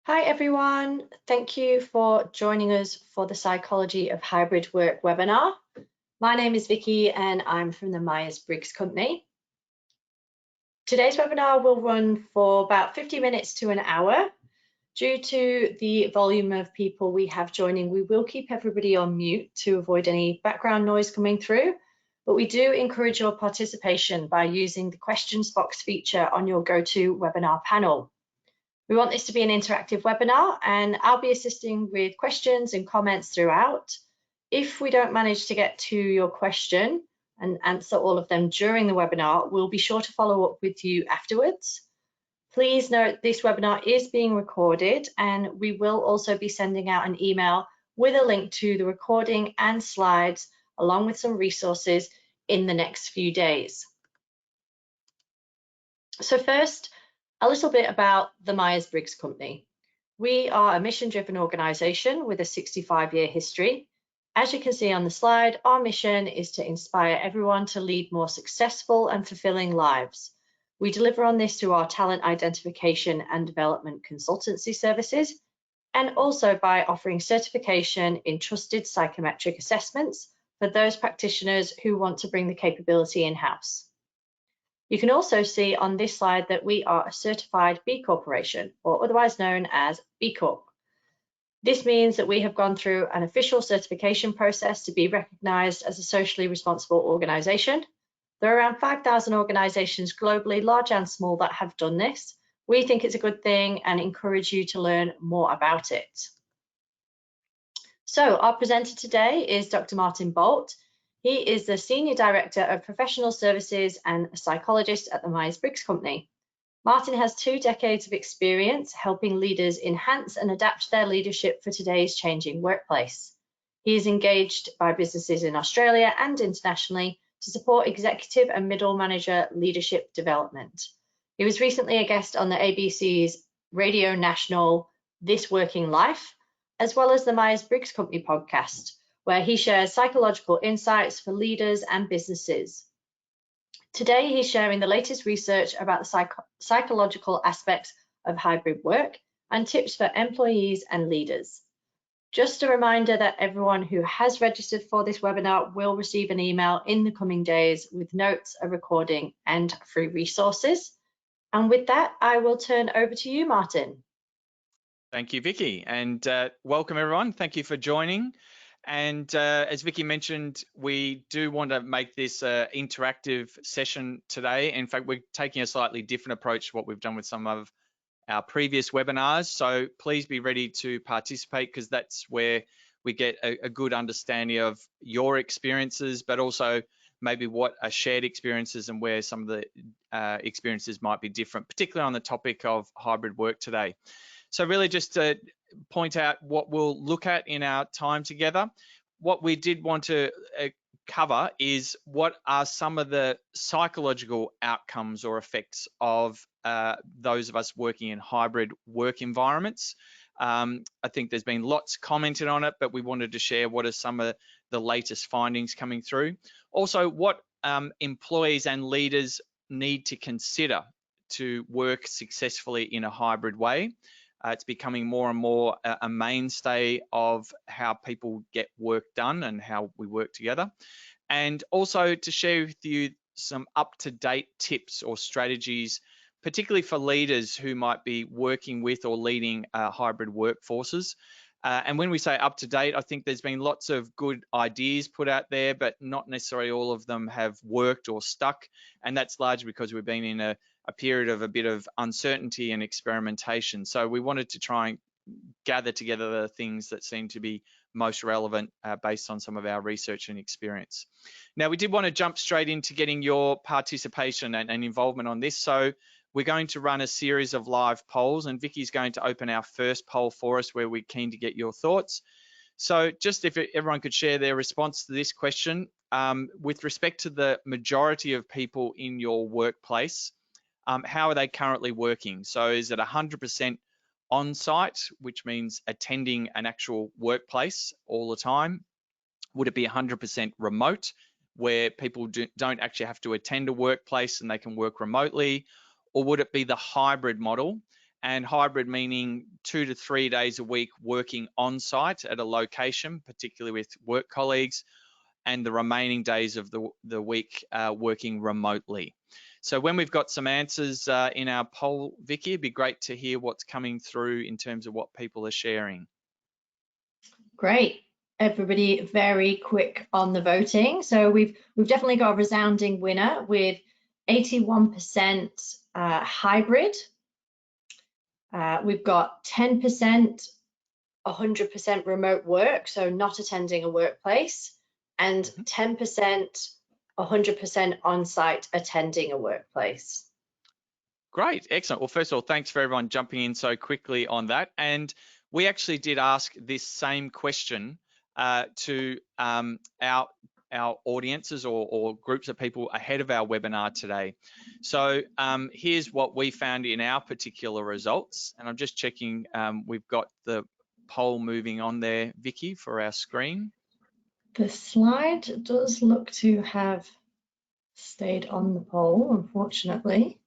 Hi everyone, thank you for joining us for the Psychology of Hybrid Work webinar. My name is Vicky and I'm from the Myers-Briggs company. Today's webinar will run for about 50 minutes to an hour. Due to the volume of people we have joining, we will keep everybody on mute to avoid any background noise coming through, but we do encourage your participation by using the questions box feature on your GoToWebinar panel. We want this to be an interactive webinar and I'll be assisting with questions and comments throughout. If we don't manage to get to your question and answer all of them during the webinar, we'll be sure to follow up with you afterwards. Please note this webinar is being recorded and we will also be sending out an email with a link to the recording and slides along with some resources in the next few days. So first, a little bit about the Myers-Briggs company. We are a mission-driven organisation with a 65-year history. As you can see on the slide, our mission is to inspire everyone to lead more successful and fulfilling lives. We deliver on this through our talent identification and development consultancy services, and also by offering certification in trusted psychometric assessments for those practitioners who want to bring the capability in-house. You can also see on this slide that we are a certified B Corporation, or otherwise known as B Corp. This means that we have gone through an official certification process to be recognised as a socially responsible organisation. There are around 5,000 organisations globally, large and small, that have done this. We think it's a good thing and encourage you to learn more about it. So our presenter today is Dr. Martin Bolt. He is the Senior Director of Professional Services and a psychologist at the Myers-Briggs company. Martin has 2 decades of experience helping leaders enhance and adapt their leadership for today's changing workplace. He is engaged by businesses in Australia and internationally to support executive and middle manager leadership development. He was recently a guest on the ABC's Radio National This Working Life, as well as the Myers-Briggs Company podcast, where he shares psychological insights for leaders and businesses. Today, he's sharing the latest research about the psychological aspects of hybrid work and tips for employees and leaders. Just a reminder that everyone who has registered for this webinar will receive an email in the coming days with notes, a recording, and free resources. And with that, I will turn over to you, Martin. Thank you, Vicky, and welcome everyone. Thank you for joining. And as Vicky mentioned, we do want to make this interactive session today. In fact, we're taking a slightly different approach to what we've done with some of our previous webinars. So please be ready to participate, because that's where we get a good understanding of your experiences, but also maybe what are shared experiences and where some of the experiences might be different, particularly on the topic of hybrid work today. So really just to point out what we'll look at in our time together. What we did want to cover is what are some of the psychological outcomes or effects of those of us working in hybrid work environments. I think there's been lots commented on it, but we wanted to share what are some of the latest findings coming through. Also, what employees and leaders need to consider to work successfully in a hybrid way. It's becoming more and more a mainstay of how people get work done and how we work together. And also to share with you some up-to-date tips or strategies, particularly for leaders who might be working with or leading hybrid workforces. And when we say up-to-date, I think there's been lots of good ideas put out there, but not necessarily all of them have worked or stuck. And that's largely because we've been in a period of a bit of uncertainty and experimentation. So we wanted to try and gather together the things that seem to be most relevant based on some of our research and experience. Now, we did want to jump straight into getting your participation and involvement on this. So we're going to run a series of live polls, and Vicky's going to open our first poll for us where we're keen to get your thoughts. So just if everyone could share their response to this question, with respect to the majority of people in your workplace, how are they currently working? So is it 100% on-site, which means attending an actual workplace all the time? Would it be 100% remote, where people don't actually have to attend a workplace and they can work remotely? Or would it be the hybrid model? and hybrid meaning 2 to 3 days a week working on site at a location, particularly with work colleagues, and the remaining days of the week working remotely. So when we've got some answers in our poll, Vicky, it'd be great to hear what's coming through in terms of what people are sharing. Great. Everybody very quick on the voting. So we've definitely got a resounding winner with 81% hybrid. We've got 10% 100% remote work, so not attending a workplace, and 10% 100% on-site attending a workplace. Great, excellent. Well, first of all, thanks for everyone jumping in so quickly on that. And we actually did ask this same question to our audiences or groups of people ahead of our webinar today. So here's what we found in our particular results. And I'm just checking, we've got the poll moving on there, Vicky, for our screen. The slide does look to have stayed on the poll, unfortunately.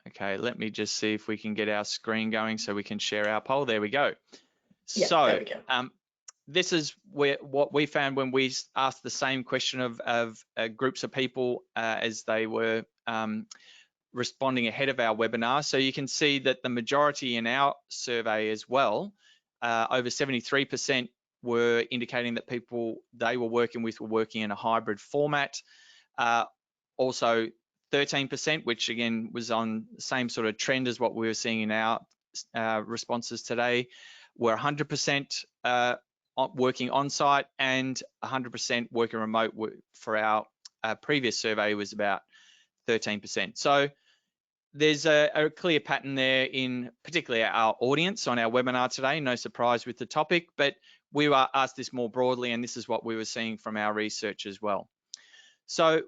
Okay, let me just see if we can get our screen going so we can share our poll. There we go. Yeah, so there we go. This is what we found when we asked the same question of groups of people as they were responding ahead of our webinar. So you can see that the majority in our survey as well, over 73% were indicating that people they were working with were working in a hybrid format. Also 13%, which again was on the same sort of trend as what we were seeing in our responses today, were 100% working on site, and 100% working remote. For our previous survey was about 13%. So there's a clear pattern there in particularly our audience on our webinar today. No surprise with the topic, but we were asked this more broadly, and this is what we were seeing from our research as well. So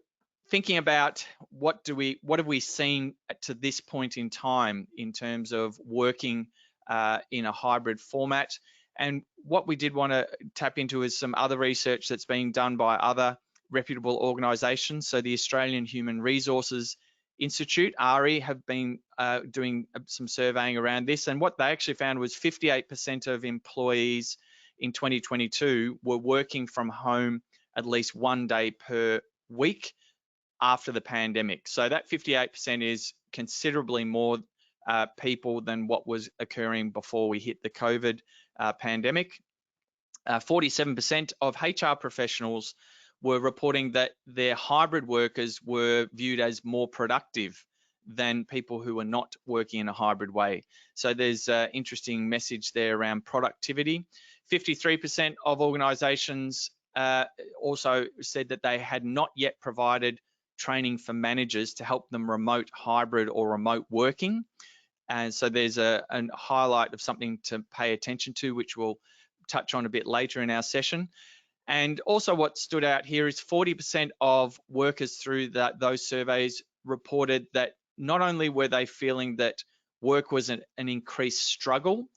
thinking about what have we seen to this point in time in terms of working in a hybrid format, and what we did want to tap into is some other research that's being done by other reputable organisations. So the Australian Human Resources Institute, ARI, have been doing some surveying around this, and what they actually found was 58% of employees in 2022 were working from home at least 1 day per week after the pandemic. So that 58% is considerably more people than what was occurring before we hit the COVID pandemic. 47% of HR professionals were reporting that their hybrid workers were viewed as more productive than people who were not working in a hybrid way. So there's an interesting message there around productivity. 53% of organisations also said that they had not yet provided training for managers to help them remote hybrid or remote working. And so there's a highlight of something to pay attention to, which we'll touch on a bit later in our session. And also what stood out here is 40% of workers through those surveys reported that not only were they feeling that work was an increased struggle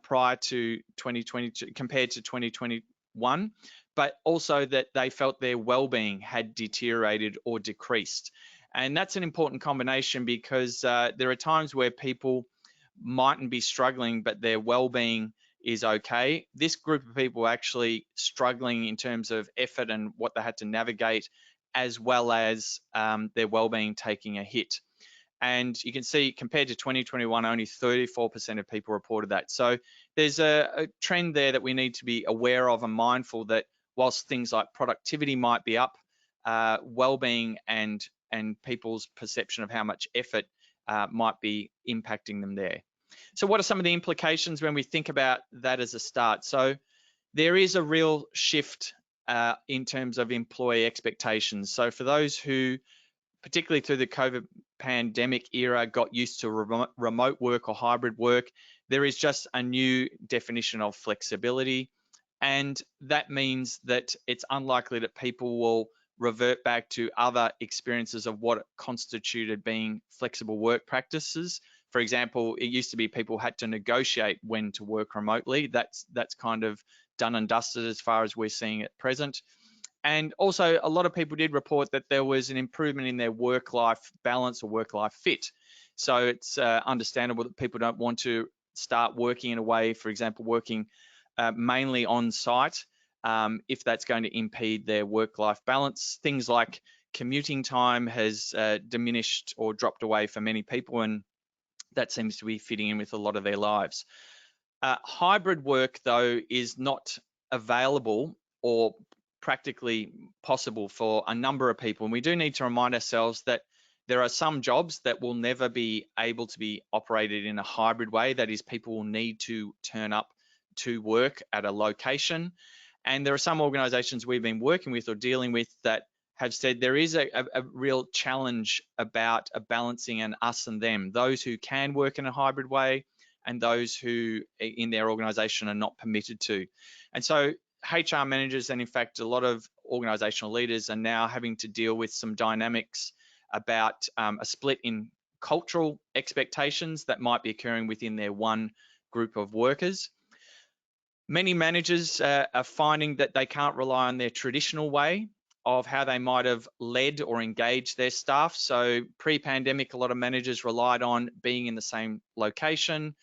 prior to 2022 compared to 2021, but also that they felt their well-being had deteriorated or decreased. And that's an important combination because there are times where people mightn't be struggling, but their well-being is okay. This group of people are actually struggling in terms of effort and what they had to navigate, as well as their well-being taking a hit. And you can see compared to 2021, only 34% of people reported that. So there's a trend there that we need to be aware of and mindful that whilst things like productivity might be up, well-being and people's perception of how much effort might be impacting them there. So what are some of the implications when we think about that as a start? So there is a real shift in terms of employee expectations. So for those who, particularly through the COVID pandemic era, got used to remote work or hybrid work, there is just a new definition of flexibility. And that means that it's unlikely that people will revert back to other experiences of what constituted being flexible work practices. For example, it used to be people had to negotiate when to work remotely. That's kind of done and dusted as far as we're seeing at present. And also, a lot of people did report that there was an improvement in their work-life balance or work-life fit. So it's understandable that people don't want to start working in a way, for example, working mainly on site, if that's going to impede their work-life balance. Things like commuting time has diminished or dropped away for many people, and that seems to be fitting in with a lot of their lives. Hybrid work, though, is not available or practically possible for a number of people. And we do need to remind ourselves that there are some jobs that will never be able to be operated in a hybrid way. That is, people will need to turn up to work at a location. And there are some organizations we've been working with or dealing with that have said there is a real challenge about a balancing an us and them, those who can work in a hybrid way and those who in their organization are not permitted to. And so HR managers and in fact a lot of organizational leaders are now having to deal with some dynamics about a split in cultural expectations that might be occurring within their one group of workers. Many managers are finding that they can't rely on their traditional way of how they might have led or engaged their staff. So pre-pandemic, a lot of managers relied on being in the same location,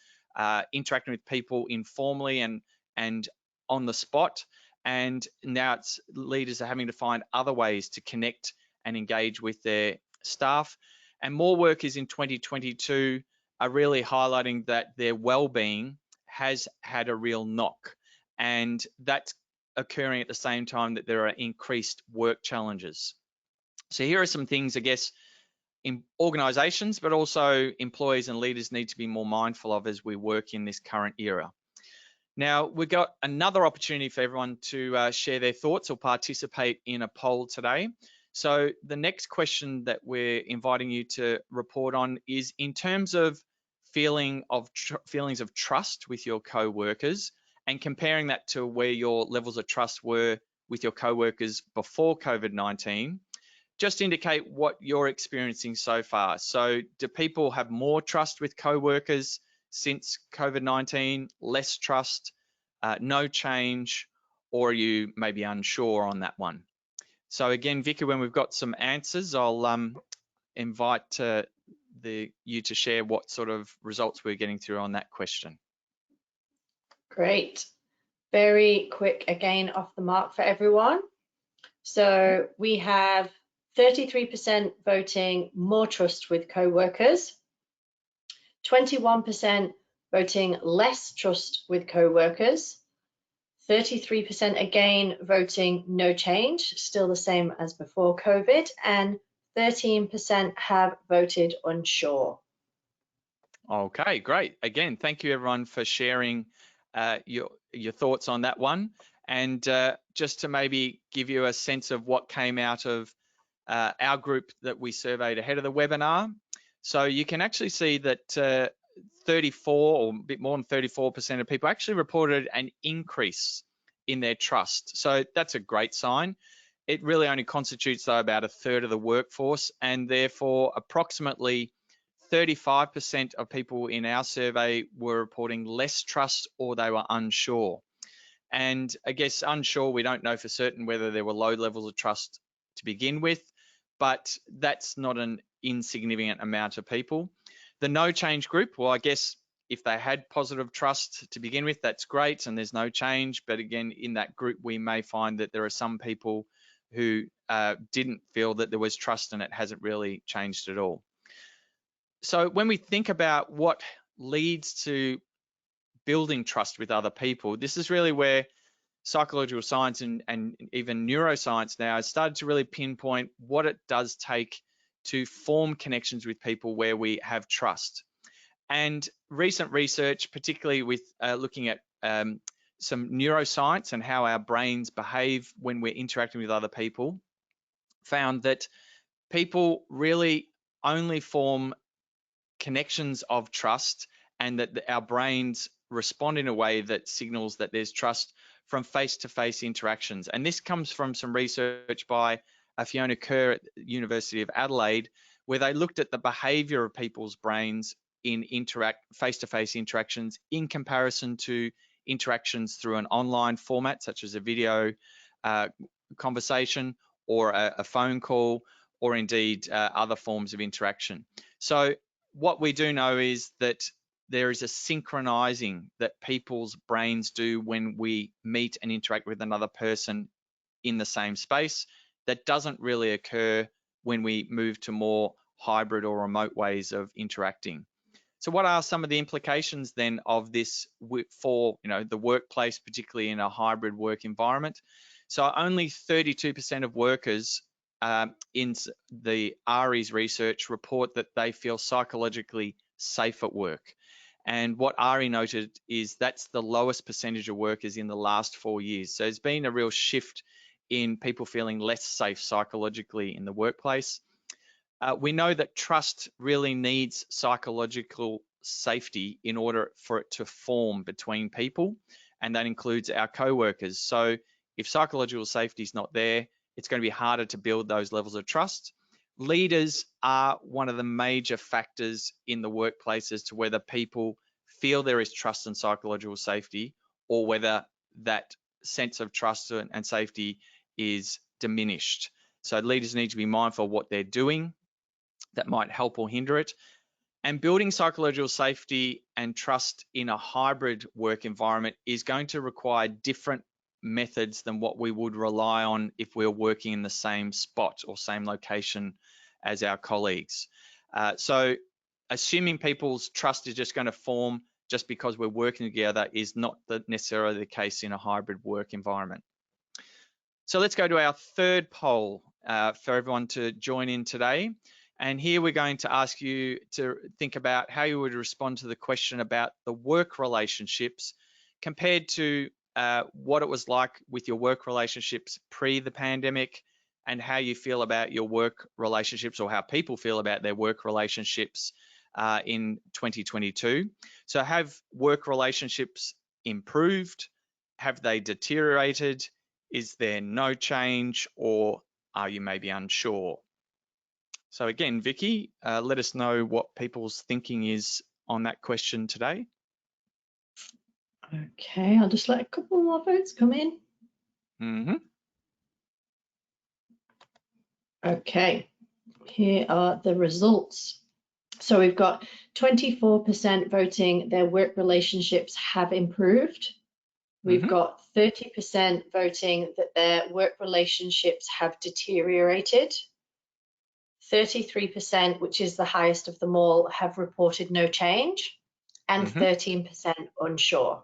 interacting with people informally and on the spot. And now leaders are having to find other ways to connect and engage with their staff. And more workers in 2022 are really highlighting that their well-being has had a real knock, and that's occurring at the same time that there are increased work challenges. So here are some things, I guess, in organizations, but also employees and leaders need to be more mindful of as we work in this current era. Now, we've got another opportunity for everyone to share their thoughts or participate in a poll today. So the next question that we're inviting you to report on is in terms of feelings of trust with your co-workers and comparing that to where your levels of trust were with your co-workers before COVID-19, just indicate what you're experiencing so far. So do people have more trust with co-workers since COVID-19, less trust, no change, or are you maybe unsure on that one? So again, Vicky, when we've got some answers, I'll invite you to share what sort of results we're getting through on that question. Great. Very quick again off the mark for everyone. So we have 33% voting more trust with co-workers, 21% voting less trust with co-workers, 33% again voting no change, still the same as before COVID, and 13% have voted unsure. Okay, great. Again, thank you everyone for sharing your thoughts on that one. And just to maybe give you a sense of what came out of our group that we surveyed ahead of the webinar. So you can actually see that 34 or a bit more than 34% of people actually reported an increase in their trust. So that's a great sign. It really only constitutes though about a third of the workforce, and therefore approximately 35% of people in our survey were reporting less trust or they were unsure. And I guess unsure, we don't know for certain whether there were low levels of trust to begin with, but that's not an insignificant amount of people. The no change group, well, I guess if they had positive trust to begin with, that's great and there's no change. But again, in that group, we may find that there are some people who didn't feel that there was trust and it hasn't really changed at all. So when we think about what leads to building trust with other people, this is really where psychological science and even neuroscience now has started to really pinpoint what it does take to form connections with people where we have trust. And recent research, particularly with looking at some neuroscience and how our brains behave when we're interacting with other people, found that people really only form connections of trust and that our brains respond in a way that signals that there's trust from face-to-face interactions. And this comes from some research by Fiona Kerr at the University of Adelaide, where they looked at the behavior of people's brains in face-to-face interactions in comparison to interactions through an online format, such as a video conversation or a phone call, or indeed other forms of interaction. So what we do know is that there is a synchronizing that people's brains do when we meet and interact with another person in the same space that doesn't really occur when we move to more hybrid or remote ways of interacting. So what are some of the implications then of this for the workplace, particularly in a hybrid work environment? So only 32% of workers in the RE's research report that they feel psychologically safe at work. And what RE noted is that's the lowest percentage of workers in the last 4 years. So there's been a real shift in people feeling less safe psychologically in the workplace. We know that trust really needs psychological safety in order for it to form between people, and that includes our co-workers. So if psychological safety is not there, it's going to be harder to build those levels of trust. Leaders are one of the major factors in the workplace as to whether people feel there is trust and psychological safety, or whether that sense of trust and safety is diminished. So leaders need to be mindful of what they're doing that might help or hinder it. And building psychological safety and trust in a hybrid work environment is going to require different methods than what we would rely on if we're working in the same spot or same location as our colleagues. So assuming people's trust is just going to form just because we're working together is not necessarily the case in a hybrid work environment. So let's go to our third poll for everyone to join in today. And here we're going to ask you to think about how you would respond to the question about the work relationships compared to what it was like with your work relationships pre the pandemic, and how you feel about your work relationships, or how people feel about their work relationships in 2022. So have work relationships improved? Have they deteriorated? Is there no change, or are you maybe unsure? So again, Vicky, let us know what people's thinking is on that question today. Okay, I'll just let a couple more votes come in. Okay, here are the results. So we've got 24% voting their work relationships have improved. We've got 30% voting that their work relationships have deteriorated. 33%, which is the highest of them all, have reported no change, and 13% unsure.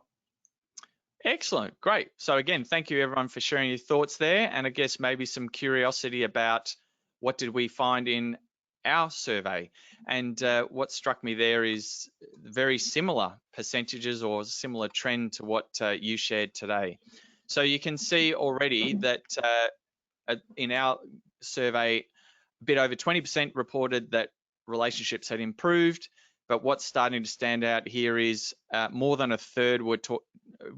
Excellent, great. So again, thank you everyone for sharing your thoughts there, and I guess maybe some curiosity about what did we find in our survey. And what struck me there is very similar percentages or similar trend to what you shared today. So you can see already that in our survey, a bit over 20% reported that relationships had improved, but what's starting to stand out here is more than a third were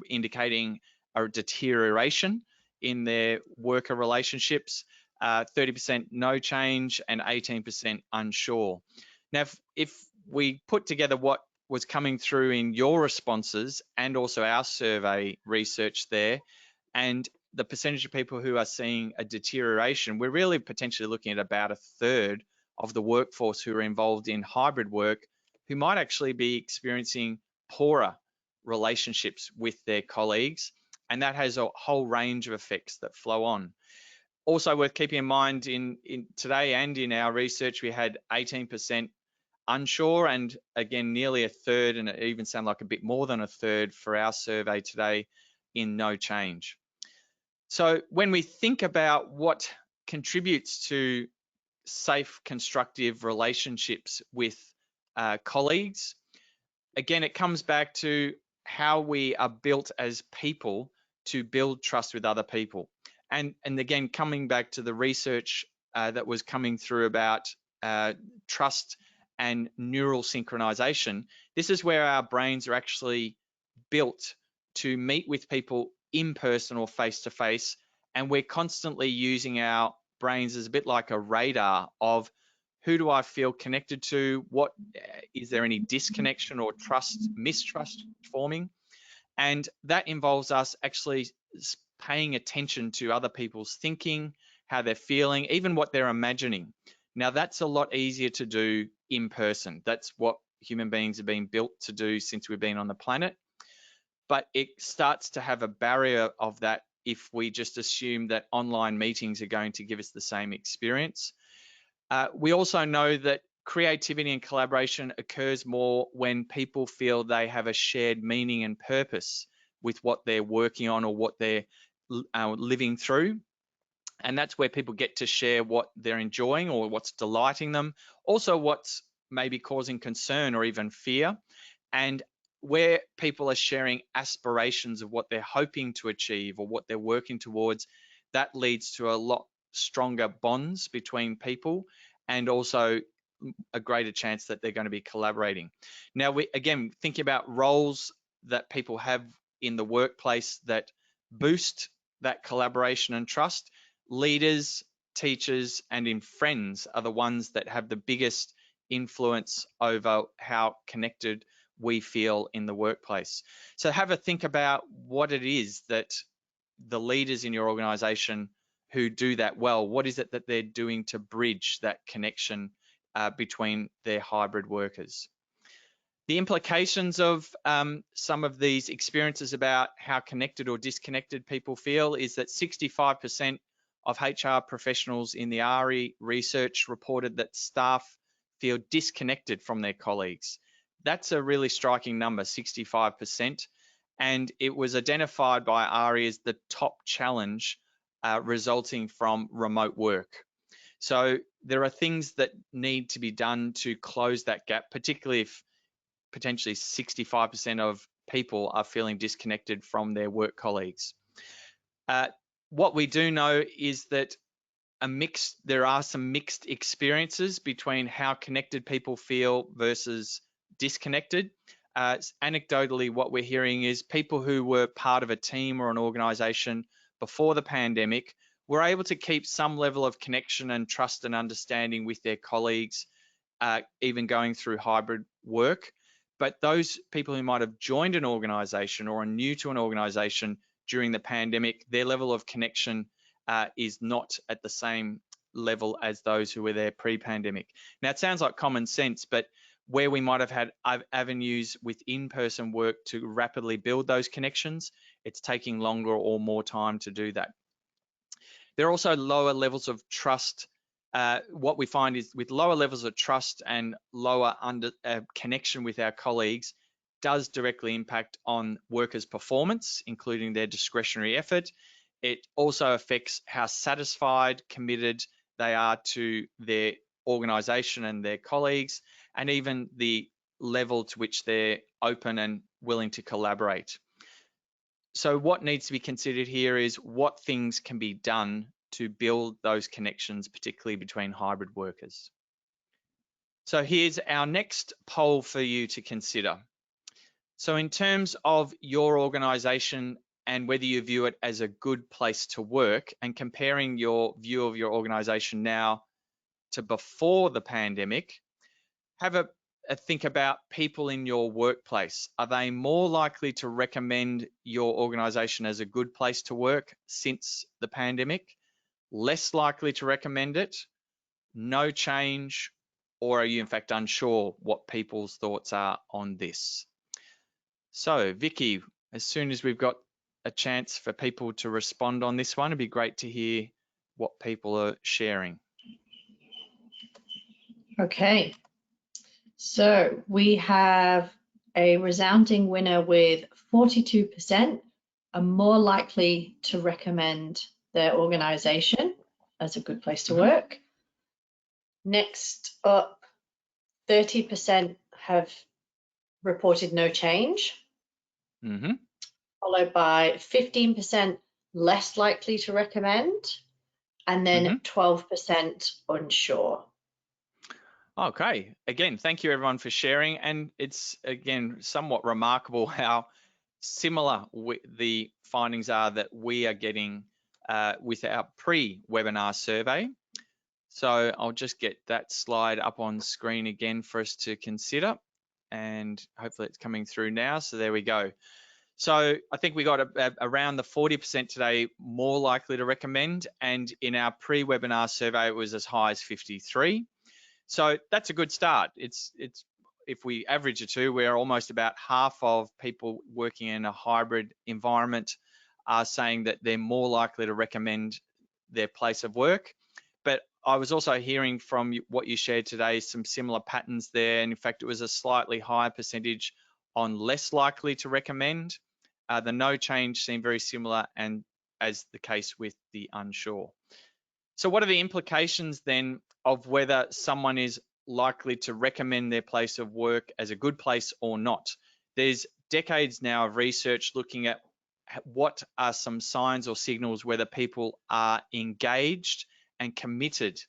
indicating a deterioration in their worker relationships, 30% no change, and 18% unsure. Now, if we put together what was coming through in your responses and also our survey research there, and the percentage of people who are seeing a deterioration, we're really potentially looking at about a third of the workforce who are involved in hybrid work who might actually be experiencing poorer relationships with their colleagues, and that has a whole range of effects that flow on. Also worth keeping in mind in today and in our research, we had 18% unsure, and again nearly a third, and it even sounded like a bit more than a third for our survey today, in no change. So when we think about what contributes to safe, constructive relationships with colleagues, again, it comes back to how we are built as people to build trust with other people. And again, coming back to the research that was coming through about trust and neural synchronization, this is where our brains are actually built to meet with people in person or face-to-face, and we're constantly using our brains as a bit like a radar of who do I feel connected to, what is there any disconnection or mistrust forming, and that involves us actually paying attention to other people's thinking, how they're feeling, even what they're imagining. Now, that's a lot easier to do in person. That's what human beings have been built to do since we've been on the planet. But it starts to have a barrier of that if we just assume that online meetings are going to give us the same experience. We also know that creativity and collaboration occurs more when people feel they have a shared meaning and purpose with what they're working on or what they're living through. And that's where people get to share what they're enjoying or what's delighting them, also what's maybe causing concern or even fear, and where people are sharing aspirations of what they're hoping to achieve or what they're working towards. That leads to a lot stronger bonds between people and also a greater chance that they're going to be collaborating. Now, we again think about roles that people have in the workplace that boost that collaboration and trust. Leaders, teachers, and in friends are the ones that have the biggest influence over how connected we feel in the workplace. So have a think about what it is that the leaders in your organization who do that well, what is it that they're doing to bridge that connection between their hybrid workers? The implications of some of these experiences about how connected or disconnected people feel is that 65% of HR professionals in the RE research reported that staff feel disconnected from their colleagues. That's a really striking number, 65%. And it was identified by RE as the top challenge resulting from remote work. So there are things that need to be done to close that gap, particularly if potentially 65% of people are feeling disconnected from their work colleagues. What we do know is that there are some mixed experiences between how connected people feel versus disconnected. Anecdotally, what we're hearing is people who were part of a team or an organization before the pandemic were able to keep some level of connection and trust and understanding with their colleagues, even going through hybrid work. But those people who might have joined an organization or are new to an organization during the pandemic, their level of connection is not at the same level as those who were there pre-pandemic. Now, it sounds like common sense, but where we might have had avenues with in-person work to rapidly build those connections, it's taking longer or more time to do that. There are also lower levels of trust. What we find is with lower levels of trust and lower connection with our colleagues does directly impact on workers' performance, including their discretionary effort. It also affects how satisfied, committed they are to their organisation and their colleagues, and even the level to which they're open and willing to collaborate. So what needs to be considered here is what things can be done to build those connections, particularly between hybrid workers. So here's our next poll for you to consider. So in terms of your organisation and whether you view it as a good place to work, and comparing your view of your organisation now to before the pandemic, have a think about people in your workplace. Are they more likely to recommend your organisation as a good place to work since the pandemic? Less likely to recommend it? No change? Or are you in fact unsure what people's thoughts are on this? So Vicky, as soon as we've got a chance for people to respond on this one, it'd be great to hear what people are sharing. Okay, so we have a resounding winner with 42% are more likely to recommend their organization as a good place to work. Next up, 30% have reported no change, followed by 15% less likely to recommend, and then 12% unsure. Okay, again, thank you everyone for sharing. And it's, again, somewhat remarkable how similar the findings are that we are getting with our pre-webinar survey. So I'll just get that slide up on screen again for us to consider. And hopefully it's coming through now. So there we go. So I think we got around the 40% today more likely to recommend, and in our pre-webinar survey, it was as high as 53. So that's a good start. It's if we average the two, we're almost about half of people working in a hybrid environment are saying that they're more likely to recommend their place of work. But I was also hearing from what you shared today some similar patterns there, and in fact, it was a slightly higher percentage on less likely to recommend. The no change seemed very similar, and as the case with the unsure. So what are the implications then of whether someone is likely to recommend their place of work as a good place or not? There's decades now of research looking at what are some signs or signals whether people are engaged and committed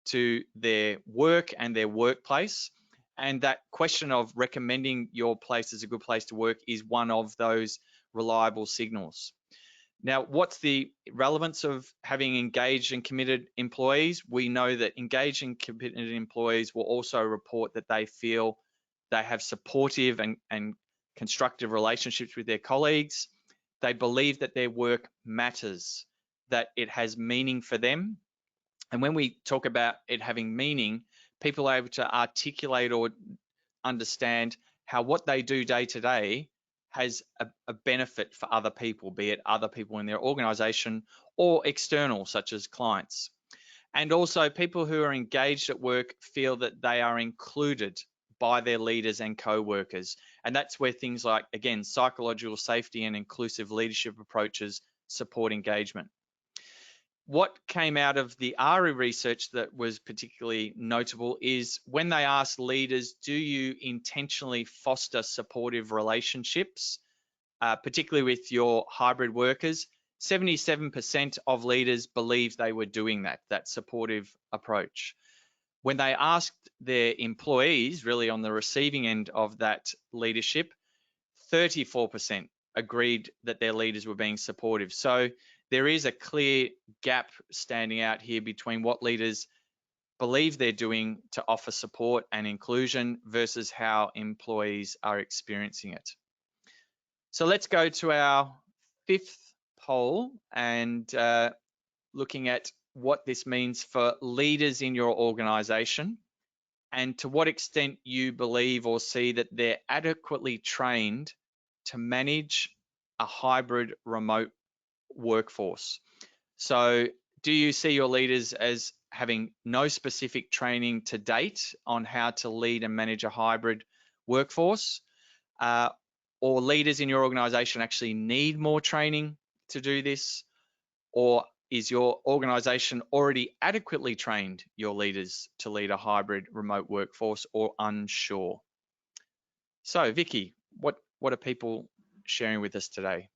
to their work and their workplace. And that question of recommending your place as a good place to work is one of those reliable signals. Now, what's the relevance of having engaged and committed employees? We know that engaged and committed employees will also report that they feel they have supportive and constructive relationships with their colleagues. They believe that their work matters, that it has meaning for them. And when we talk about it having meaning, people are able to articulate or understand how what they do day to day has a benefit for other people, be it other people in their organization or external, such as clients. And also people who are engaged at work feel that they are included by their leaders and co-workers. And that's where things like, again, psychological safety and inclusive leadership approaches support engagement. What came out of the ARI research that was particularly notable is when they asked leaders, do you intentionally foster supportive relationships, particularly with your hybrid workers? 77% of leaders believed they were doing that supportive approach. When they asked their employees, really on the receiving end of that leadership, 34% agreed that their leaders were being supportive. So there is a clear gap standing out here between what leaders believe they're doing to offer support and inclusion versus how employees are experiencing it. So let's go to our fifth poll and looking at what this means for leaders in your organization and to what extent you believe or see that they're adequately trained to manage a hybrid remote workforce. So do you see your leaders as having no specific training to date on how to lead and manage a hybrid workforce? Or leaders in your organization actually need more training to do this? Or is your organization already adequately trained your leaders to lead a hybrid remote workforce, or unsure? So Vicky, what are people sharing with us today?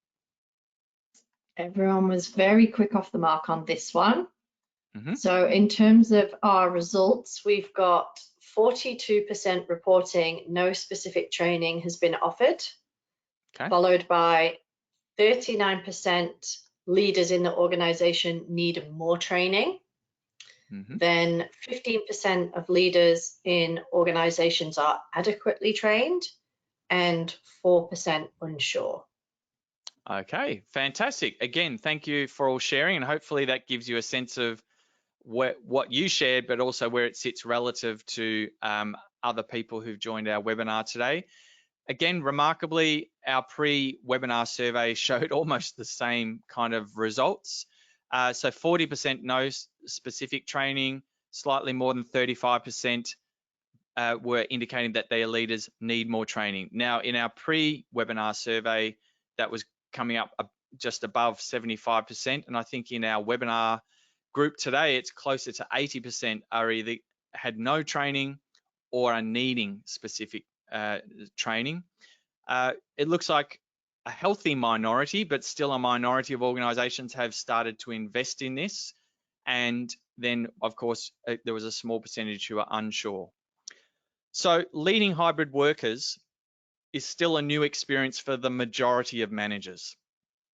Everyone was very quick off the mark on this one. Mm-hmm. So in terms of our results, we've got 42% reporting no specific training has been offered, Okay. followed by 39% leaders in the organization need more training. Mm-hmm. Then 15% of leaders in organizations are adequately trained and 4% unsure. Okay, fantastic. Again, thank you for all sharing, and hopefully that gives you a sense of what you shared, but also where it sits relative to other people who've joined our webinar today. Again, remarkably, our pre-webinar survey showed almost the same kind of results. So 40% no specific training, slightly more than 35% were indicating that their leaders need more training. Now, in our pre-webinar survey, that was coming up just above 75%. And I think in our webinar group today, it's closer to 80% are either had no training or are needing specific training. It looks like a healthy minority, but still a minority of organizations have started to invest in this. And then, of course, there was a small percentage who are unsure. So leading hybrid workers is still a new experience for the majority of managers.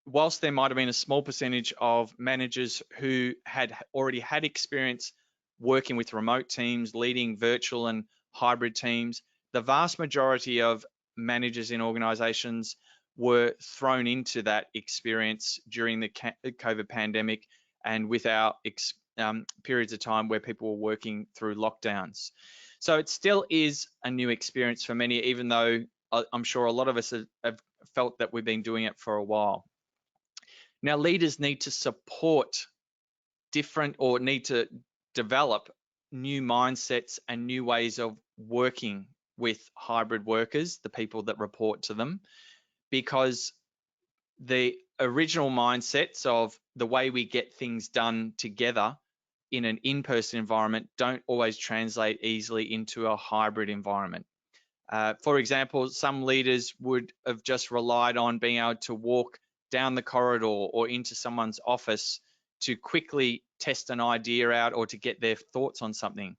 Whilst there might have been a small percentage of managers who had already had experience working with remote teams, leading virtual and hybrid teams, the vast majority of managers in organizations were thrown into that experience during the COVID pandemic and with our periods of time where people were working through lockdowns. So it still is a new experience for many, even though I'm sure a lot of us have felt that we've been doing it for a while. Now, leaders need to support need to develop new mindsets and new ways of working with hybrid workers, the people that report to them, because the original mindsets of the way we get things done together in an in-person environment don't always translate easily into a hybrid environment. For example, some leaders would have just relied on being able to walk down the corridor or into someone's office to quickly test an idea out or to get their thoughts on something.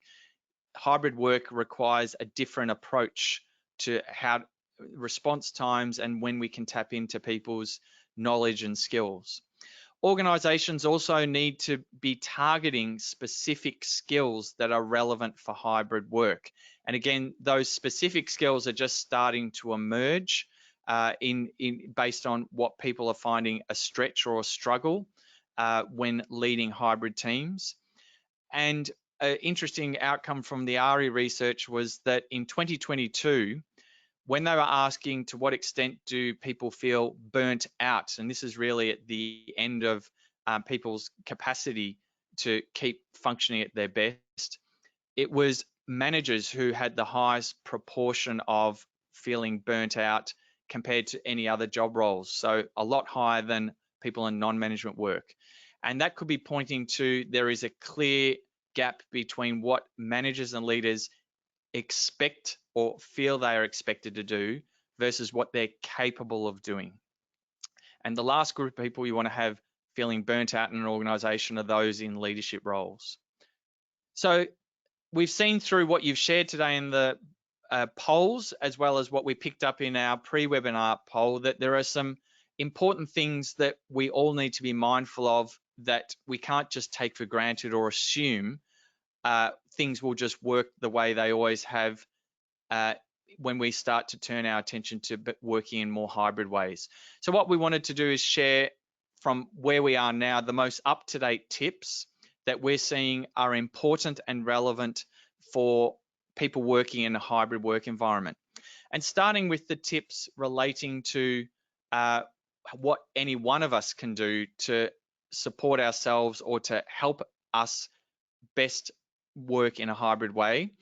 Hybrid work requires a different approach to how response times and when we can tap into people's knowledge and skills. Organizations also need to be targeting specific skills that are relevant for hybrid work. And again, those specific skills are just starting to emerge based on what people are finding a stretch or a struggle when leading hybrid teams. And an interesting outcome from the ARI research was that in 2022, when they were asking to what extent do people feel burnt out, and this is really at the end of people's capacity to keep functioning at their best, it was managers who had the highest proportion of feeling burnt out compared to any other job roles. So a lot higher than people in non-management work. And that could be pointing to there is a clear gap between what managers and leaders expect or feel they are expected to do versus what they're capable of doing. And the last group of people you want to have feeling burnt out in an organization are those in leadership roles. So we've seen through what you've shared today in the polls, as well as what we picked up in our pre-webinar poll, that there are some important things that we all need to be mindful of that we can't just take for granted or assume things will just work the way they always have when we start to turn our attention to working in more hybrid ways. So what we wanted to do is share from where we are now the most up-to-date tips that we're seeing are important and relevant for people working in a hybrid work environment. And starting with the tips relating to what any one of us can do to support ourselves or to help us best work in a hybrid way.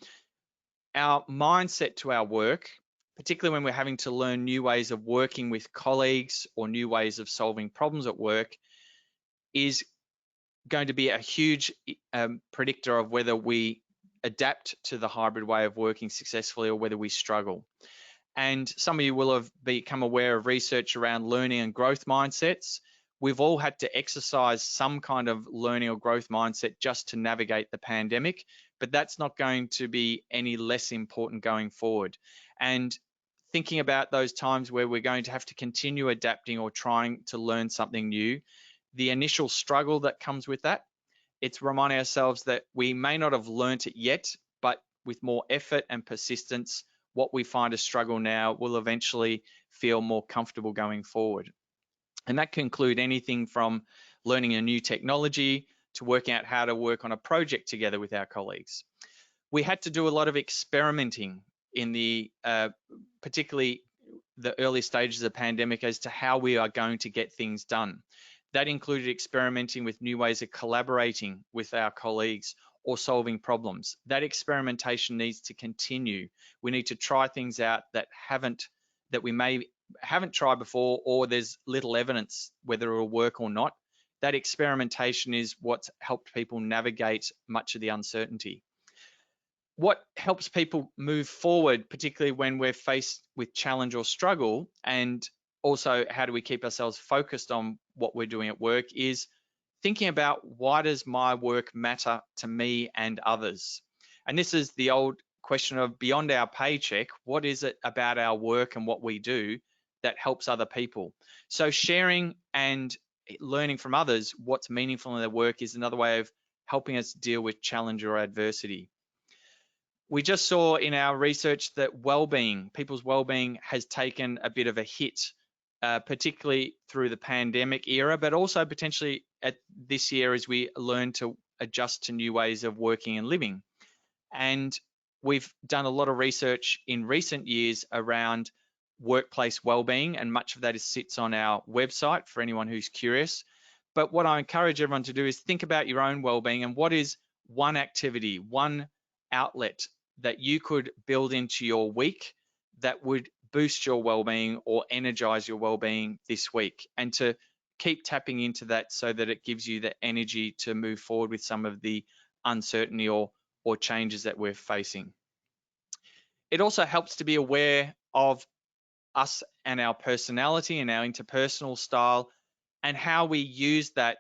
Our mindset to our work, particularly when we're having to learn new ways of working with colleagues or new ways of solving problems at work, is going to be a huge predictor of whether we adapt to the hybrid way of working successfully or whether we struggle. And some of you will have become aware of research around learning and growth mindsets. We've all had to exercise some kind of learning or growth mindset just to navigate the pandemic, but that's not going to be any less important going forward. And thinking about those times where we're going to have to continue adapting or trying to learn something new, the initial struggle that comes with that, it's reminding ourselves that we may not have learnt it yet, but with more effort and persistence, what we find a struggle now will eventually feel more comfortable going forward. And that can include anything from learning a new technology to working out how to work on a project together with our colleagues. We had to do a lot of experimenting in the particularly the early stages of the pandemic as to how we are going to get things done. That included experimenting with new ways of collaborating with our colleagues or solving problems. That experimentation needs to continue. We need to try things out that we may haven't tried before, or there's little evidence whether it will work or not. That experimentation is what's helped people navigate much of the uncertainty. What helps people move forward, particularly when we're faced with challenge or struggle, and also how do we keep ourselves focused on what we're doing at work, is thinking about why does my work matter to me and others? And this is the old question of beyond our paycheck, what is it about our work and what we do that helps other people? So sharing and learning from others what's meaningful in their work is another way of helping us deal with challenge or adversity. We just saw in our research that well-being, people's well-being has taken a bit of a hit particularly through the pandemic era, but also potentially at this year as we learn to adjust to new ways of working and living. And we've done a lot of research in recent years around workplace wellbeing, and much of that sits on our website for anyone who's curious. But what I encourage everyone to do is think about your own wellbeing and what is one activity, one outlet that you could build into your week that would boost your well-being or energize your well-being this week, and to keep tapping into that so that it gives you the energy to move forward with some of the uncertainty or changes that we're facing. It also helps to be aware of us and our personality and our interpersonal style and how we use that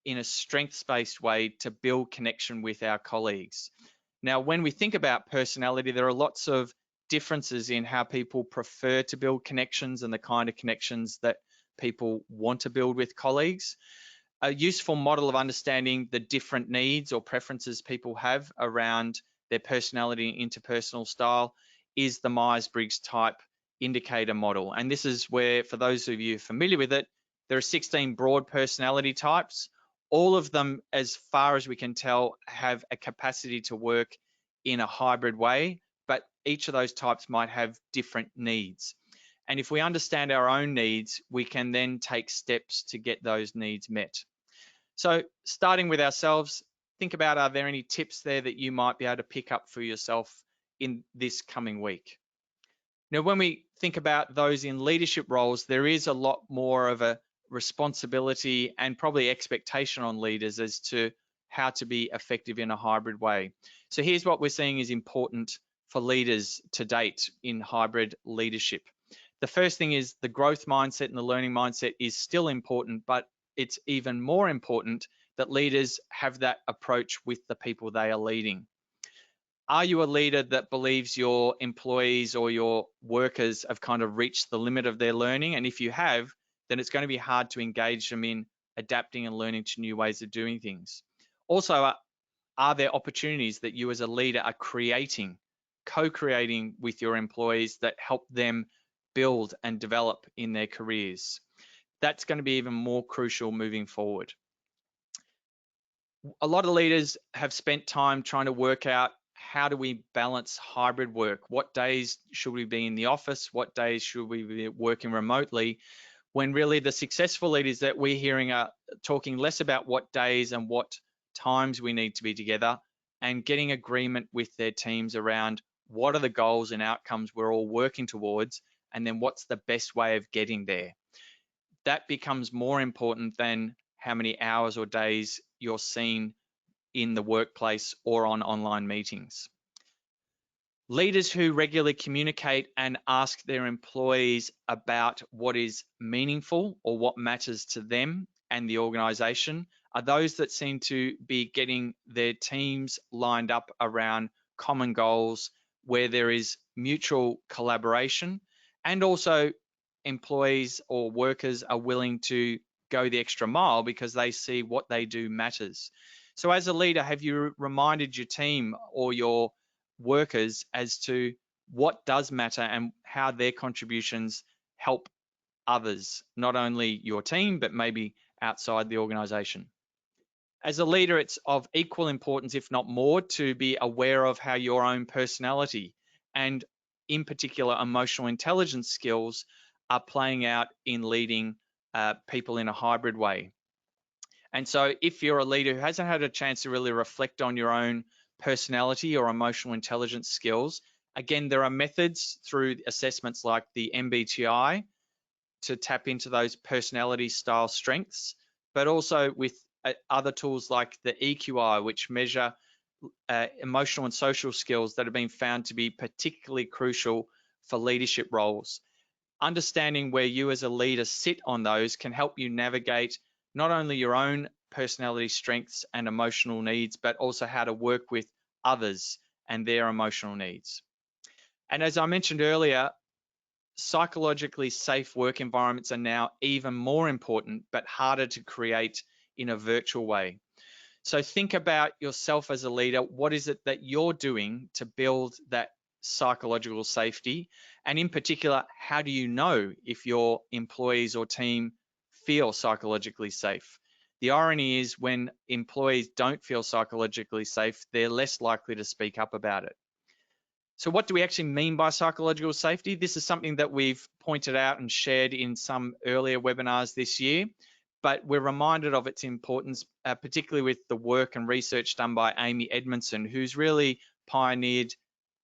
in a strengths-based way to build connection with our colleagues. Now, when we think about personality, there are lots of differences in how people prefer to build connections and the kind of connections that people want to build with colleagues. A useful model of understanding the different needs or preferences people have around their personality and interpersonal style is the Myers-Briggs type indicator model. And this is where, for those of you familiar with it, there are 16 broad personality types. All of them, as far as we can tell, have a capacity to work in a hybrid way, but each of those types might have different needs. And if we understand our own needs, we can then take steps to get those needs met. So starting with ourselves, think about, are there any tips there that you might be able to pick up for yourself in this coming week? Now, when we think about those in leadership roles, there is a lot more of a responsibility and probably expectation on leaders as to how to be effective in a hybrid way. So here's what we're seeing is important for leaders to date in hybrid leadership. The first thing is the growth mindset and the learning mindset is still important, but it's even more important that leaders have that approach with the people they are leading. Are you a leader that believes your employees or your workers have kind of reached the limit of their learning? And if you have, then it's going to be hard to engage them in adapting and learning to new ways of doing things. Also, are there opportunities that you as a leader are creating, co-creating with your employees that help them build and develop in their careers? That's going to be even more crucial moving forward. A lot of leaders have spent time trying to work out, how do we balance hybrid work? What days should we be in the office? What days should we be working remotely? When really the successful leaders that we're hearing are talking less about what days and what times we need to be together, and getting agreement with their teams around what are the goals and outcomes we're all working towards, and then what's the best way of getting there. That becomes more important than how many hours or days you're seen in the workplace or on online meetings. Leaders who regularly communicate and ask their employees about what is meaningful or what matters to them and the organization are those that seem to be getting their teams lined up around common goals where there is mutual collaboration, and also employees or workers are willing to go the extra mile because they see what they do matters. So as a leader, have you reminded your team or your workers as to what does matter and how their contributions help others, not only your team, but maybe outside the organization? As a leader, it's of equal importance, if not more, to be aware of how your own personality and in particular emotional intelligence skills are playing out in leading people in a hybrid way. And so if you're a leader who hasn't had a chance to really reflect on your own personality or emotional intelligence skills, again, there are methods through assessments like the MBTI to tap into those personality style strengths, but also with other tools like the EQI, which measure emotional and social skills that have been found to be particularly crucial for leadership roles. Understanding where you as a leader sit on those can help you navigate not only your own personality strengths and emotional needs, but also how to work with others and their emotional needs. And as I mentioned earlier, psychologically safe work environments are now even more important, but harder to create in a virtual way. So think about yourself as a leader. What is it that you're doing to build that psychological safety? And in particular, how do you know if your employees or team feel psychologically safe? The irony is when employees don't feel psychologically safe, they're less likely to speak up about it. So what do we actually mean by psychological safety? This is something that we've pointed out and shared in some earlier webinars this year, but we're reminded of its importance, particularly with the work and research done by Amy Edmondson, who's really pioneered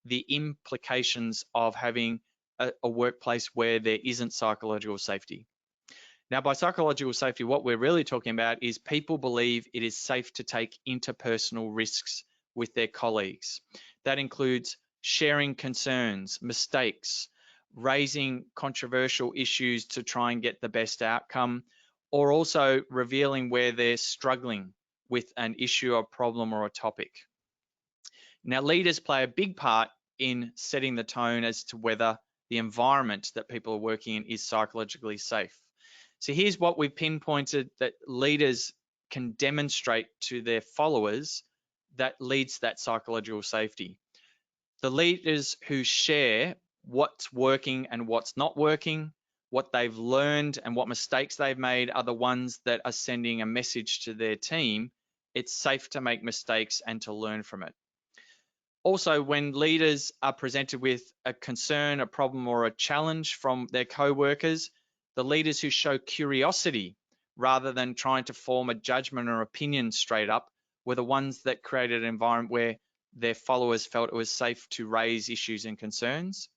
the implications of having a workplace where there isn't psychological safety. Now, by psychological safety, what we're really talking about is people believe it is safe to take interpersonal risks with their colleagues. That includes sharing concerns, mistakes, raising controversial issues to try and get the best outcome, or also revealing where they're struggling with an issue, a problem, or a topic. Now, leaders play a big part in setting the tone as to whether the environment that people are working in is psychologically safe. So here's what we've pinpointed that leaders can demonstrate to their followers that leads to that psychological safety. The leaders who share what's working and what's not working, what they've learned and what mistakes they've made are the ones that are sending a message to their team. It's safe to make mistakes and to learn from it. Also, when leaders are presented with a concern, a problem, or a challenge from their co-workers, the leaders who show curiosity rather than trying to form a judgment or opinion straight up were the ones that created an environment where their followers felt it was safe to raise issues and concerns.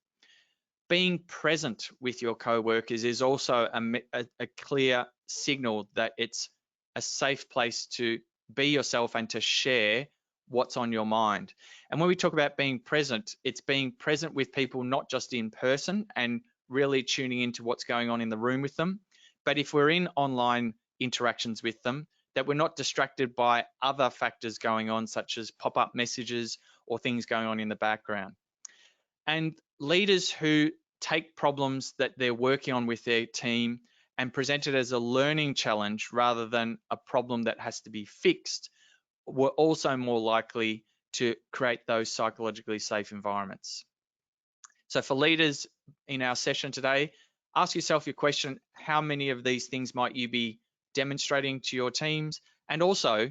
Being present with your co-workers is also a clear signal that it's a safe place to be yourself and to share what's on your mind. And when we talk about being present, it's being present with people, not just in person and really tuning into what's going on in the room with them, but if we're in online interactions with them, that we're not distracted by other factors going on, such as pop-up messages or things going on in the background. And leaders who take problems that they're working on with their team and present it as a learning challenge rather than a problem that has to be fixed were also more likely to create those psychologically safe environments. So for leaders in our session today, ask yourself your question, how many of these things might you be demonstrating to your teams? And also,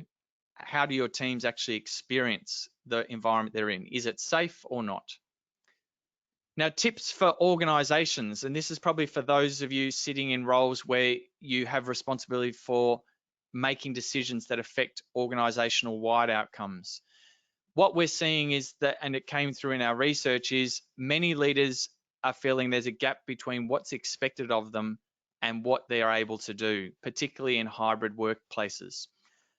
how do your teams actually experience the environment they're in? Is it safe or not? Now, tips for organizations, and this is probably for those of you sitting in roles where you have responsibility for making decisions that affect organizational wide outcomes. What we're seeing is that, and it came through in our research, is many leaders are feeling there's a gap between what's expected of them and what they're able to do, particularly in hybrid workplaces.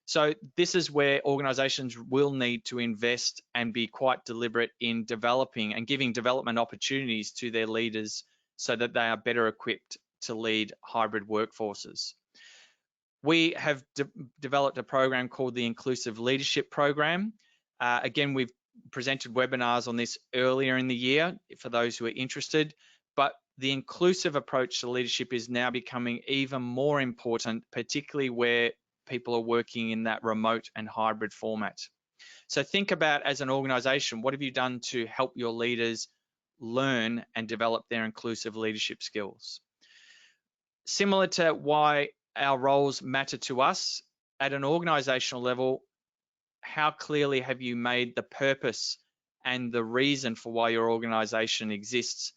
So this is where organizations will need to invest and be quite deliberate in developing and giving development opportunities to their leaders so that they are better equipped to lead hybrid workforces. We have developed a program called the Inclusive Leadership Program. Again, we've presented webinars on this earlier in the year for those who are interested, but the inclusive approach to leadership is now becoming even more important, particularly where people are working in that remote and hybrid format. So think about, as an organization, what have you done to help your leaders learn and develop their inclusive leadership skills? Similar to why our roles matter to us, at an organizational level, how clearly have you made the purpose and the reason for why your organization exists?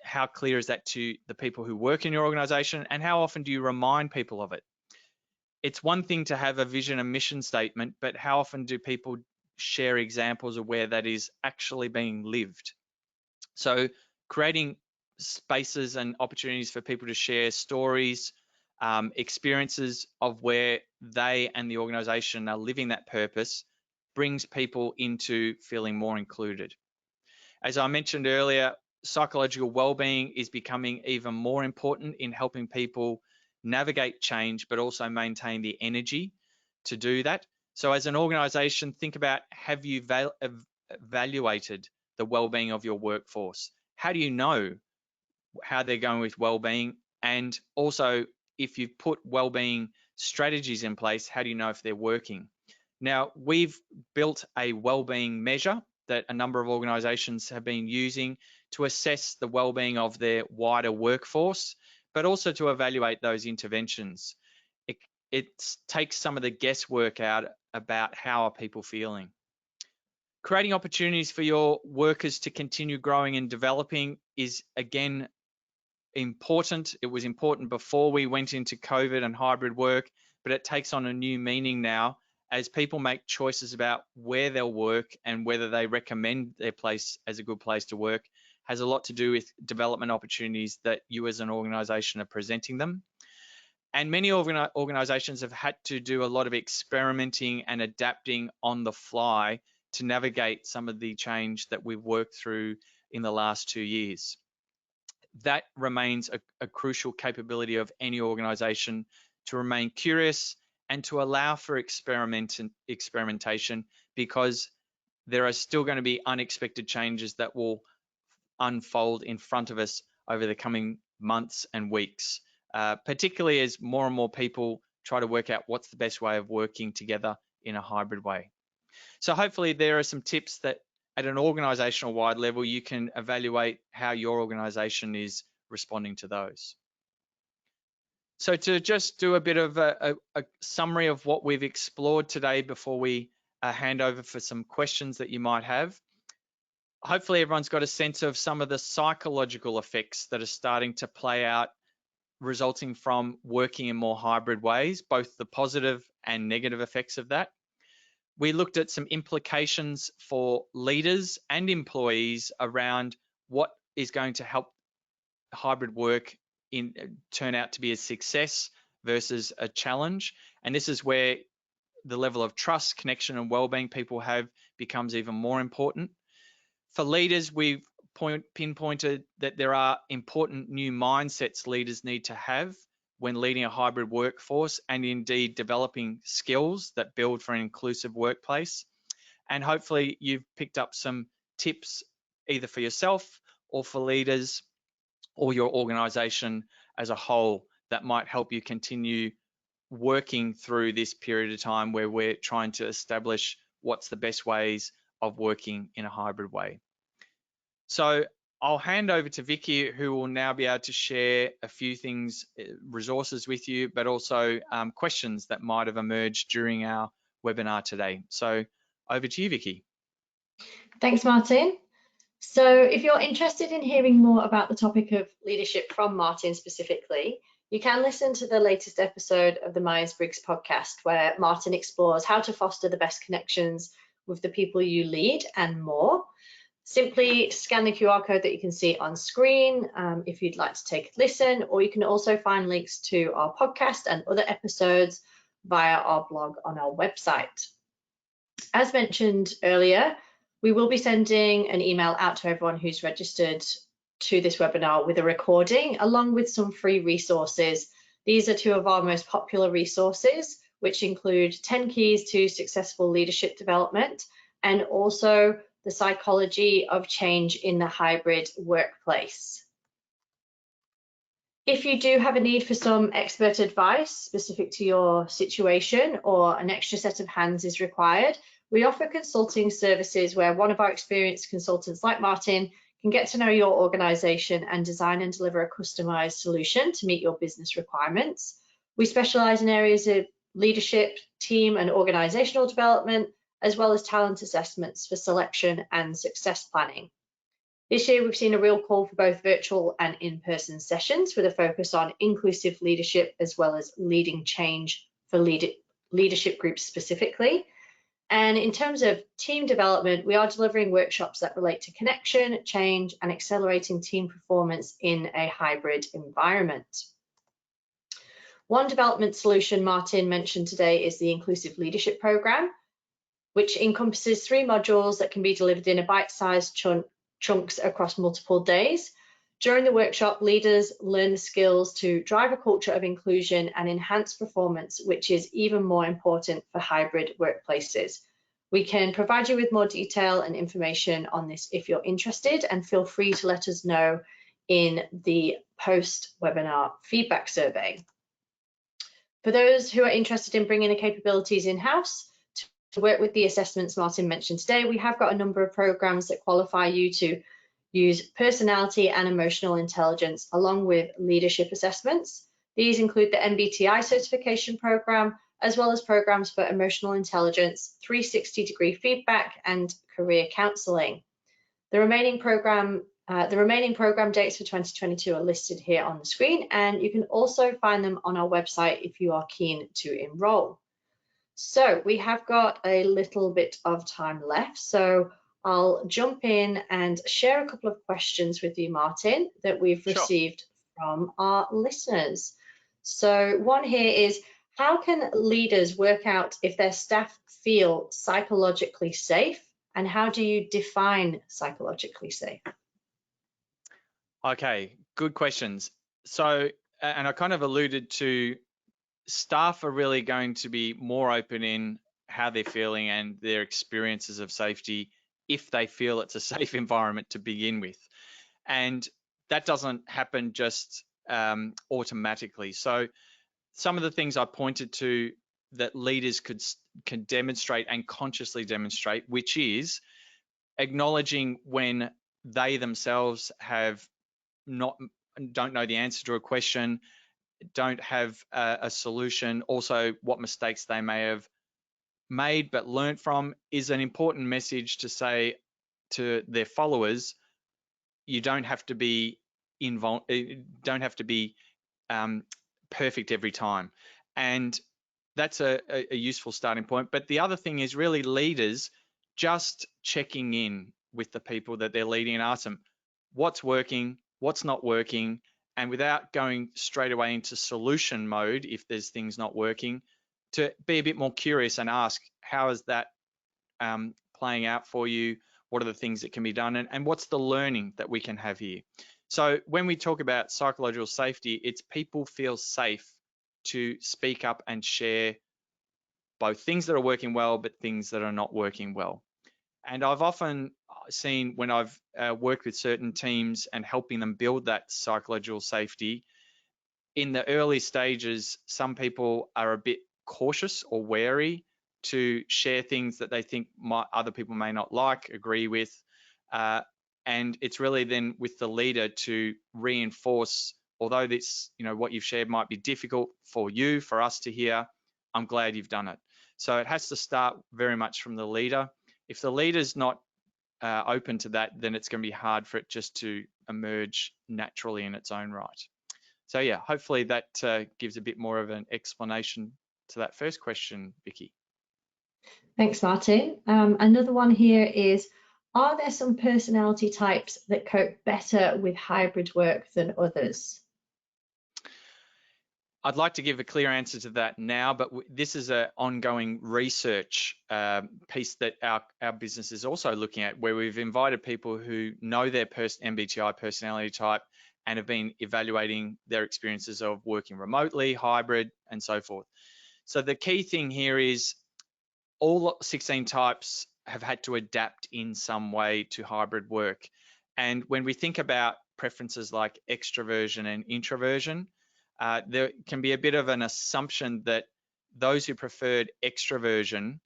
How clear is that to the people who work in your organization, and how often do you remind people of it? It's one thing to have a vision and mission statement, but how often do people share examples of where that is actually being lived? So creating spaces and opportunities for people to share stories, experiences of where they and the organization are living that purpose brings people into feeling more included. As I mentioned earlier, psychological well-being is becoming even more important in helping people navigate change, but also maintain the energy to do that. So as an organization, think about, have you evaluated the well-being of your workforce? How do you know how they're going with well-being? And also, if you've put well-being strategies in place, how do you know if they're working? Now, we've built a well-being measure that a number of organisations have been using to assess the well-being of their wider workforce, but also to evaluate those interventions. It takes some of the guesswork out about how are people feeling. Creating opportunities for your workers to continue growing and developing is, again, important. It was important before we went into COVID and hybrid work, but it takes on a new meaning now as people make choices about where they'll work and whether they recommend their place as a good place to work. Has a lot to do with development opportunities that you as an organisation are presenting them. And many organisations have had to do a lot of experimenting and adapting on the fly to navigate some of the change that we've worked through in the last 2 years. That remains a crucial capability of any organisation, to remain curious and to allow for experimentation, because there are still going to be unexpected changes that will unfold in front of us over the coming months and weeks, particularly as more and more people try to work out what's the best way of working together in a hybrid way. So hopefully there are some tips that at an organisational wide level you can evaluate how your organisation is responding to those. So to just do a bit of a summary of what we've explored today before we hand over for some questions that you might have. Hopefully everyone's got a sense of some of the psychological effects that are starting to play out resulting from working in more hybrid ways, both the positive and negative effects of that. We looked at some implications for leaders and employees around what is going to help hybrid work turn out to be a success versus a challenge. And this is where the level of trust, connection, and well-being people have becomes even more important. For leaders, we've pinpointed that there are important new mindsets leaders need to have when leading a hybrid workforce, and indeed developing skills that build for an inclusive workplace. And hopefully you've picked up some tips either for yourself or for leaders or your organisation as a whole that might help you continue working through this period of time where we're trying to establish what's the best ways of working in a hybrid way. So I'll hand over to Vicky, who will now be able to share a few things, resources with you, but also questions that might have emerged during our webinar today. So over to you, Vicky. Thanks, Martin. So if you're interested in hearing more about the topic of leadership from Martin specifically, you can listen to the latest episode of the Myers-Briggs podcast, where Martin explores how to foster the best connections with the people you lead and more. Simply scan the QR code that you can see on screen if you'd like to take a listen, or you can also find links to our podcast and other episodes via our blog on our website. As mentioned earlier, we will be sending an email out to everyone who's registered to this webinar with a recording, along with some free resources. These are two of our most popular resources, which include 10 keys to successful leadership development, and also the psychology of change in the hybrid workplace. If you do have a need for some expert advice specific to your situation, or an extra set of hands is required, we offer consulting services where one of our experienced consultants like Martin can get to know your organisation and design and deliver a customised solution to meet your business requirements. We specialise in areas of leadership, team and organisational development, as well as talent assessments for selection and success planning. This year, we've seen a real call for both virtual and in-person sessions with a focus on inclusive leadership, as well as leading change for leadership groups specifically. And in terms of team development, we are delivering workshops that relate to connection, change, and accelerating team performance in a hybrid environment. One development solution Martin mentioned today is the Inclusive Leadership Programme, which encompasses 3 modules that can be delivered in a bite-sized chunks across multiple days. During the workshop, leaders learn the skills to drive a culture of inclusion and enhance performance, which is even more important for hybrid workplaces. We can provide you with more detail and information on this if you're interested, and feel free to let us know in the post-webinar feedback survey. For those who are interested in bringing the capabilities in-house, To work with the assessments Martin mentioned today, we have got a number of programs that qualify you to use personality and emotional intelligence along with leadership assessments. These include the MBTI certification program, as well as programs for emotional intelligence, 360-degree feedback, and career counselling. The remaining program dates for 2022 are listed here on the screen, and you can also find them on our website if you are keen to enroll. So we have got a little bit of time left, so I'll jump in and share a couple of questions with you, Martin, that we've received from our listeners. So one here is, how can leaders work out if their staff feel psychologically safe, and how do you define psychologically safe? Okay, good questions. So, and I kind of alluded to, staff are really going to be more open in how they're feeling and their experiences of safety if they feel it's a safe environment to begin with. And that doesn't happen just automatically. So some of the things I pointed to that leaders can demonstrate and consciously demonstrate, which is acknowledging when they themselves don't know the answer to a question, don't have a solution. Also, what mistakes they may have made but learned from is an important message to say to their followers. You don't have to be perfect every time, and that's a useful starting point. But the other thing is really leaders just checking in with the people that they're leading and ask them what's working, what's not working, and without going straight away into solution mode if there's things not working, to be a bit more curious and ask, how is that playing out for you? What are the things that can be done, and what's the learning that we can have here? So when we talk about psychological safety, it's people feel safe to speak up and share both things that are working well, but things that are not working well. And I've often seen when I've worked with certain teams and helping them build that psychological safety, in the early stages, some people are a bit cautious or wary to share things that they think other people may not like, agree with. And it's really then with the leader to reinforce, although this, what you've shared might be difficult for you, for us to hear, I'm glad you've done it. So it has to start very much from the leader. If the leader's not open to that, then it's going to be hard for it just to emerge naturally in its own right. So yeah, hopefully that gives a bit more of an explanation to that first question, Vicky. Thanks, Martin. Another one here is, are there some personality types that cope better with hybrid work than others? I'd like to give a clear answer to that now, but this is an ongoing research piece that our business is also looking at, where we've invited people who know their MBTI personality type and have been evaluating their experiences of working remotely, hybrid, and so forth. So the key thing here is all 16 types have had to adapt in some way to hybrid work. And when we think about preferences like extroversion and introversion, there can be a bit of an assumption that those who preferred extroversion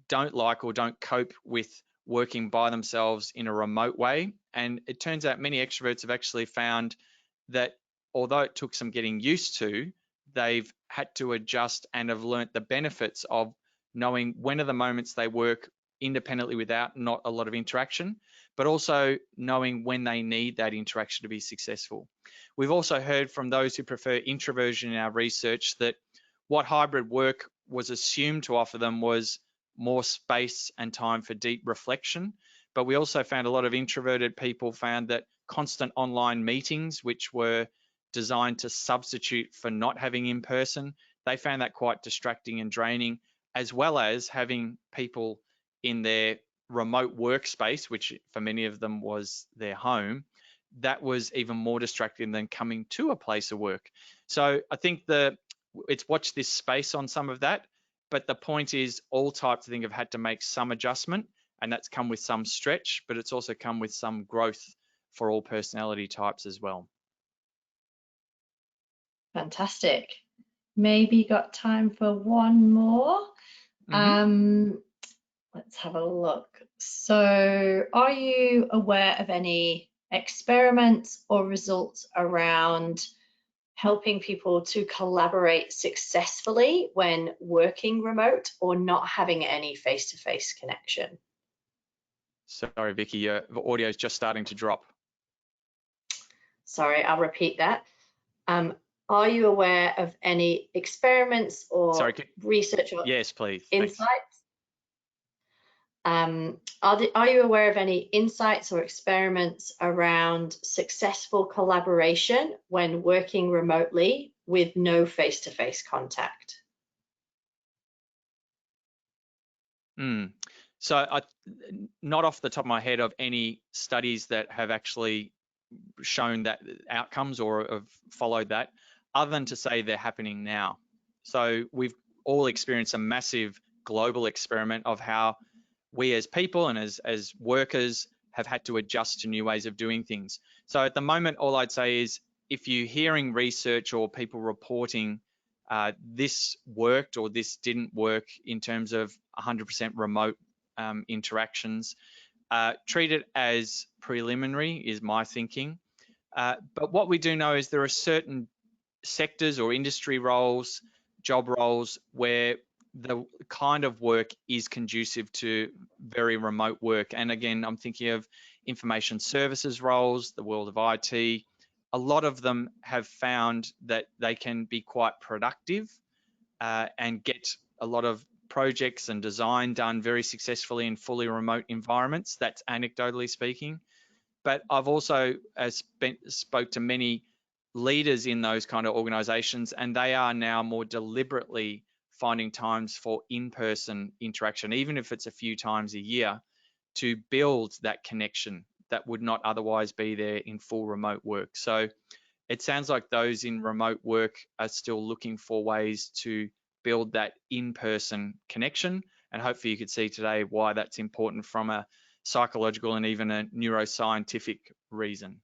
don't like or don't cope with working by themselves in a remote way. And it turns out many extroverts have actually found that although it took some getting used to, they've had to adjust and have learnt the benefits of knowing when are the moments they work independently without not a lot of interaction, but also knowing when they need that interaction to be successful. We've also heard from those who prefer introversion in our research that what hybrid work was assumed to offer them was more space and time for deep reflection. But we also found a lot of introverted people found that constant online meetings, which were designed to substitute for not having in person, they found that quite distracting and draining, as well as having people in their remote workspace, which for many of them was their home. That was even more distracting than coming to a place of work. So I think it's watch this space on some of that, but the point is all types I think have had to make some adjustment, and that's come with some stretch, but it's also come with some growth for all personality types as well. Fantastic. Maybe got time for one more. Let's have a look. So, are you aware of any experiments or results around helping people to collaborate successfully when working remote or not having any face-to-face connection? Sorry, Vicky, your audio is just starting to drop. Sorry, I'll repeat that. Are you aware of any experiments or research or yes, please. insights? Are you aware of any insights or experiments around successful collaboration when working remotely with no face-to-face contact? So not off the top of my head of any studies that have actually shown that outcomes or have followed that, other than to say they're happening now. So we've all experienced a massive global experiment of how we as people and as workers have had to adjust to new ways of doing things. So at the moment, all I'd say is if you're hearing research or people reporting this worked or this didn't work in terms of 100% remote interactions, treat it as preliminary is my thinking. But what we do know is there are certain sectors or industry roles, job roles, where the kind of work is conducive to very remote work. And again, I'm thinking of information services roles, the world of IT. A lot of them have found that they can be quite productive and get a lot of projects and design done very successfully in fully remote environments. That's anecdotally speaking. But I've also spoke to many leaders in those kind of organizations, and they are now more deliberately finding times for in-person interaction, even if it's a few times a year, to build that connection that would not otherwise be there in full remote work. So it sounds like those in remote work are still looking for ways to build that in-person connection. And hopefully you could see today why that's important from a psychological and even a neuroscientific reason.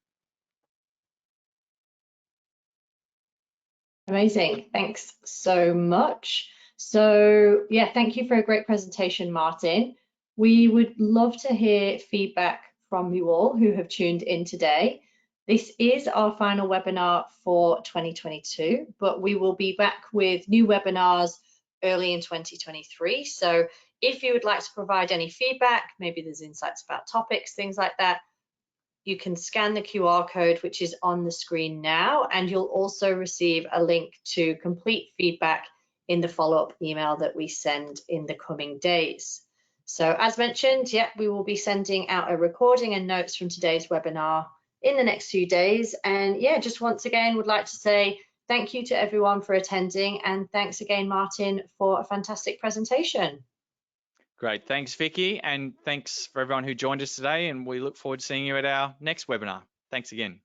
Amazing. Thanks so much. So yeah, thank you for a great presentation, Martin. We would love to hear feedback from you all who have tuned in today. This is our final webinar for 2022, but we will be back with new webinars early in 2023. So if you would like to provide any feedback, maybe there's insights about topics, things like that, you can scan the QR code, which is on the screen now, and you'll also receive a link to complete feedback in the follow-up email that we send in the coming days. So as mentioned, yeah, we will be sending out a recording and notes from today's webinar in the next few days. And yeah, just once again, would like to say thank you to everyone for attending, and thanks again, Martin, for a fantastic presentation. Great, thanks Vicky, and thanks for everyone who joined us today, and we look forward to seeing you at our next webinar. Thanks again.